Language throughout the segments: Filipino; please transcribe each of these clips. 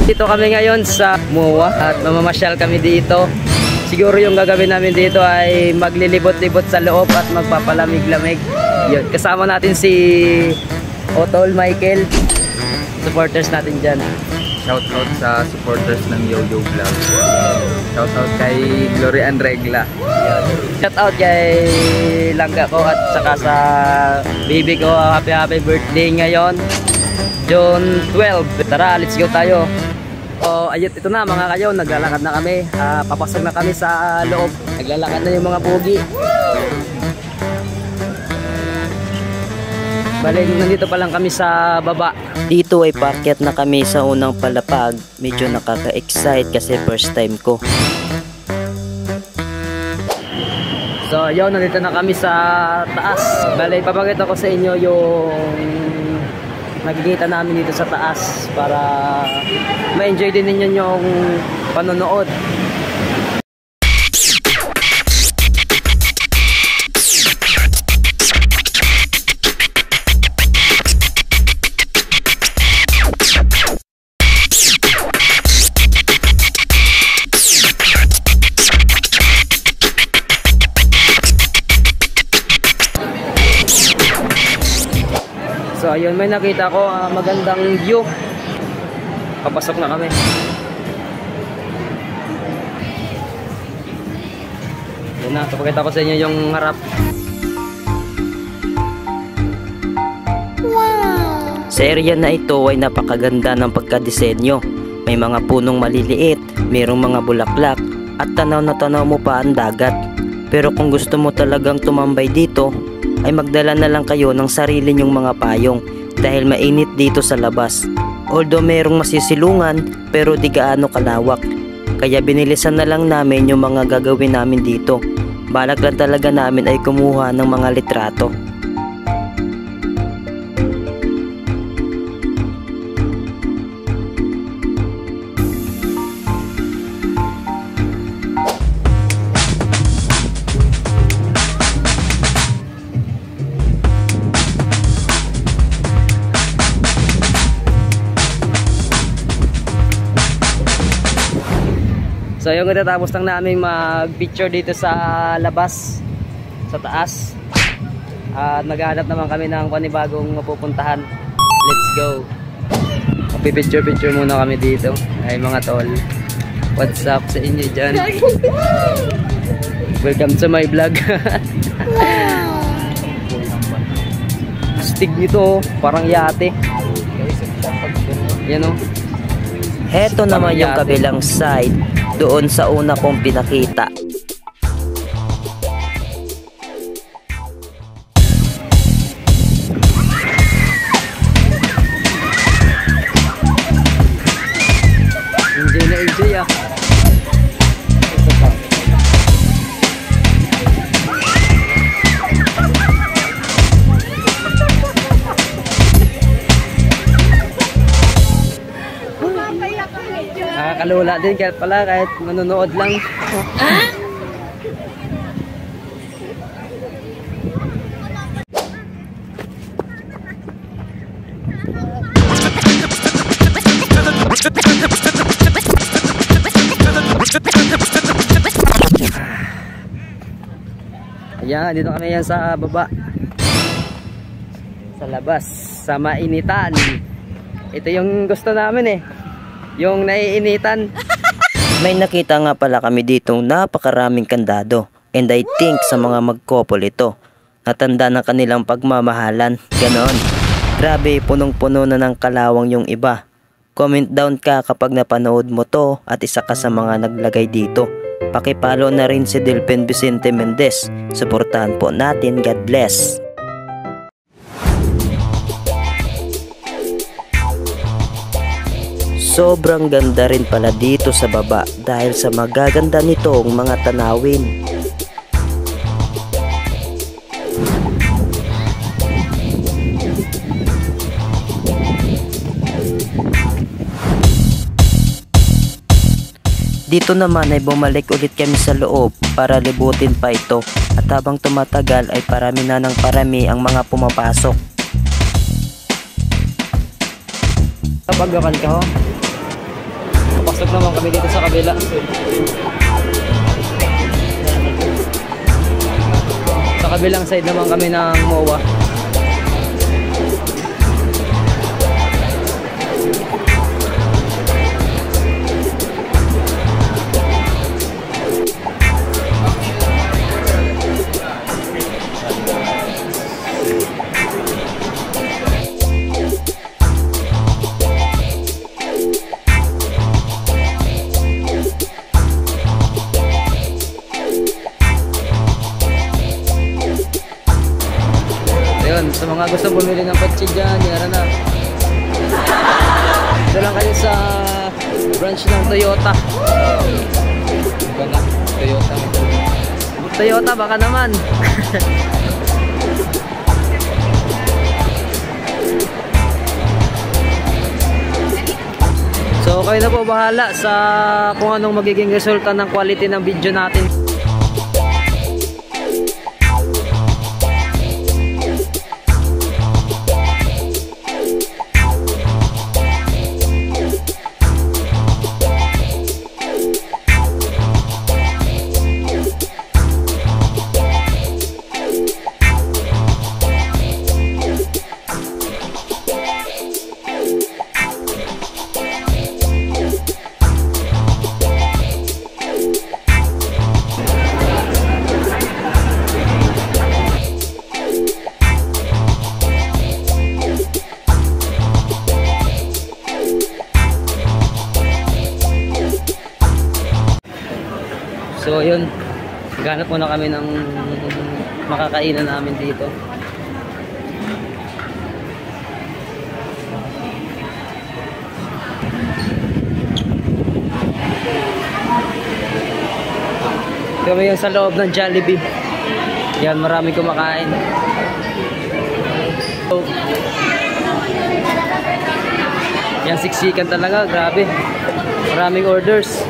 Dito kami ngayon sa MOA at mamamasyal kami dito. Siguro yung gagawin namin dito ay maglilibot-libot sa loob at magpapalamig-lamig. Yun, kasama natin si Otol, Michael, supporters natin dyan. Shoutout sa supporters ng Yoyo Vlog. Shoutout kay Gloria and Regla. Shoutout kay Langga ko at saka sa baby ko. Happy birthday ngayon, June 12. Tara, let's go tayo. So, ayun, ito na mga kayo, naglalakad na kami. Papasok na kami sa loob. Naglalakad na yung mga pogi. Bali, nandito pa lang kami sa baba. Dito ay parket na kami sa unang palapag. Medyo nakaka-excite kasi first time ko. So, yun, nandito na kami sa taas. Bali, papakita ko sa inyo yung nakikita namin dito sa taas para ma-enjoy din ninyo yung panonood. So ayun, may nakita ko magandang view. Papasok na kami. Yan na, papakita ko sa inyo yung harap. Wow! Sa area na ito ay napakaganda ng pagkadisenyo. May mga punong maliliit, mayroong mga bulaklak, at tanaw na tanaw mo pa ang dagat. Pero kung gusto mo talagang tumambay dito, ay magdala na lang kayo ng sarili nyong mga payong dahil mainit dito sa labas. Although merong masisilungan pero di gaano kalawak. Kaya binilisan na lang namin yung mga gagawin namin dito. Balak lang talaga namin ay kumuha ng mga litrato. So yung natatapos lang namin mag-picture dito sa labas, sa taas. At maghahanap naman kami ng panibagong mapupuntahan. Let's go. Pipicture muna kami dito. Ay mga tol, what's up sa inyo dyan? Welcome to my vlog. Stig nito, parang yate. Yan o. Heto naman yung kabilang side doon sa una kong pinakita. Enjoy na enjoy ah. Nakakalula din kahit pala kahit manonood lang. Ayan, dito kami yan sa baba. Sa labas, sa mainitan. Ito yung gusto namin eh. Yung naiinitan. May nakita nga pala kami ditong napakaraming kandado. And I think sa mga mag-couple ito. Natanda na kanilang pagmamahalan. Ganon. Grabe, punong-puno na ng kalawang yung iba. Comment down ka kapag napanood mo to at isa ka sa mga naglagay dito. Pakipalo na rin si Delpen Vicente Mendez. Suportahan po natin. God bless. Sobrang ganda rin pala dito sa baba dahil sa magaganda nitong mga tanawin. Dito naman ay bumalik ulit kami sa loob para libutin pa ito at habang tumatagal ay parami na ng parami ang mga pumapasok. Paggakan ka ho? Pasok naman kami dito sa kabila. Sa kabilang side naman kami ng MOA. Sa mga gusto bumili ng kotse dyan, yara na. Ito lang kayo sa branch ng Toyota. Toyota baka naman. So kayo na po bahala sa kung anong magiging resulta ng quality ng video natin. So yun, ganap muna kami ng makakainan namin dito. Kami yung sa loob ng Jollibee. Yan, marami kumakain. So, yan, siksikan talaga, grabe. Maraming orders.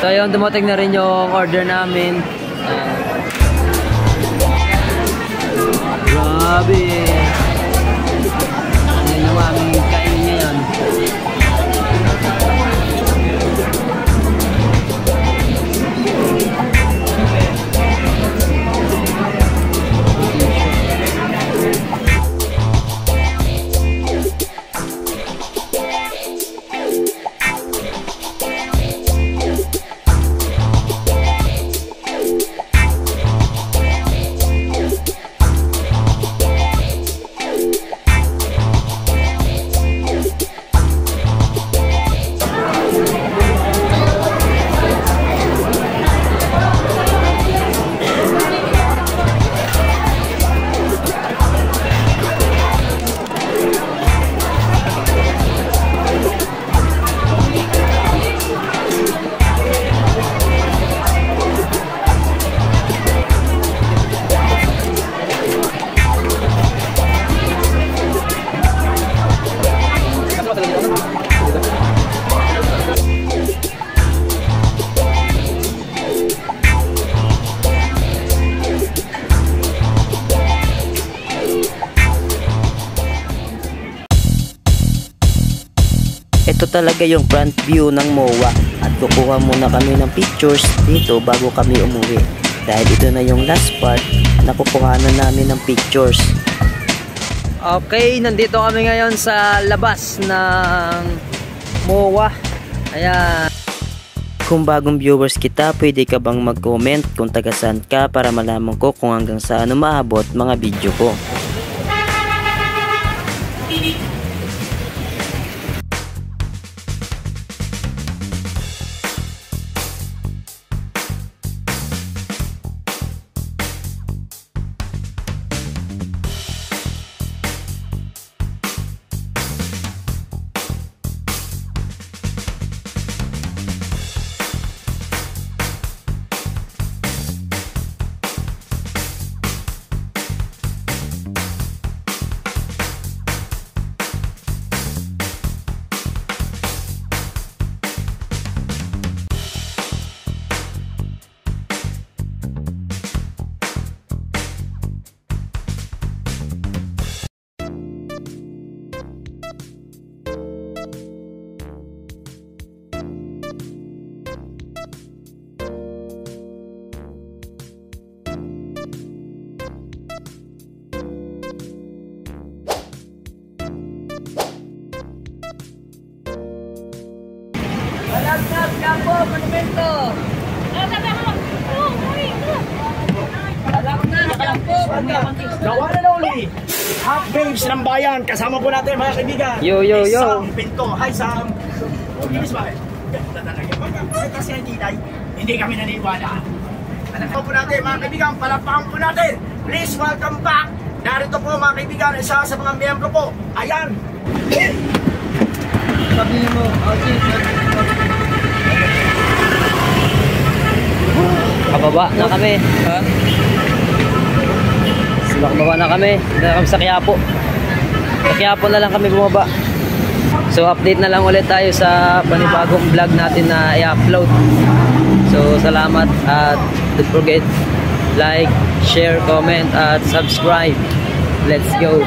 So yun, dumating na rin yung order namin. Grabe. Yan yung aming kainin niya yan. Ito talaga yung front view ng MOA at kukuha muna kami ng pictures dito bago kami umuwi dahil ito na yung last part na kukuhanan namin ng pictures. Okay, nandito kami ngayon sa labas ng MOA. Ayan. Kung bagong viewers kita, pwede ka bang mag-comment kung taga saan ka para malaman ko kung hanggang saan umaabot mga video ko. Quiapo, Monumento. The one and only Hot Babes ng Bayan. Kasama po natin mga kaibigan. Yo. Sam Pinto. Hi Sam. Bilis ba? Ganda talaga. Kasi hindi kami naniniwala. Alam po natin mga kaibigan, palapakan po natin. Please welcome back. Narito po mga kaibigan, isa sa mga miyembro po. Ayan. Sabihin mo, Kababa na kami. Ha? Kababa na kami. Dito na kami sa Quiapo. Sa Quiapo na lang kami bumaba. So update na lang ulit tayo sa panibagong vlog natin na i-upload. So salamat at don't forget like, share, comment at subscribe. Let's go.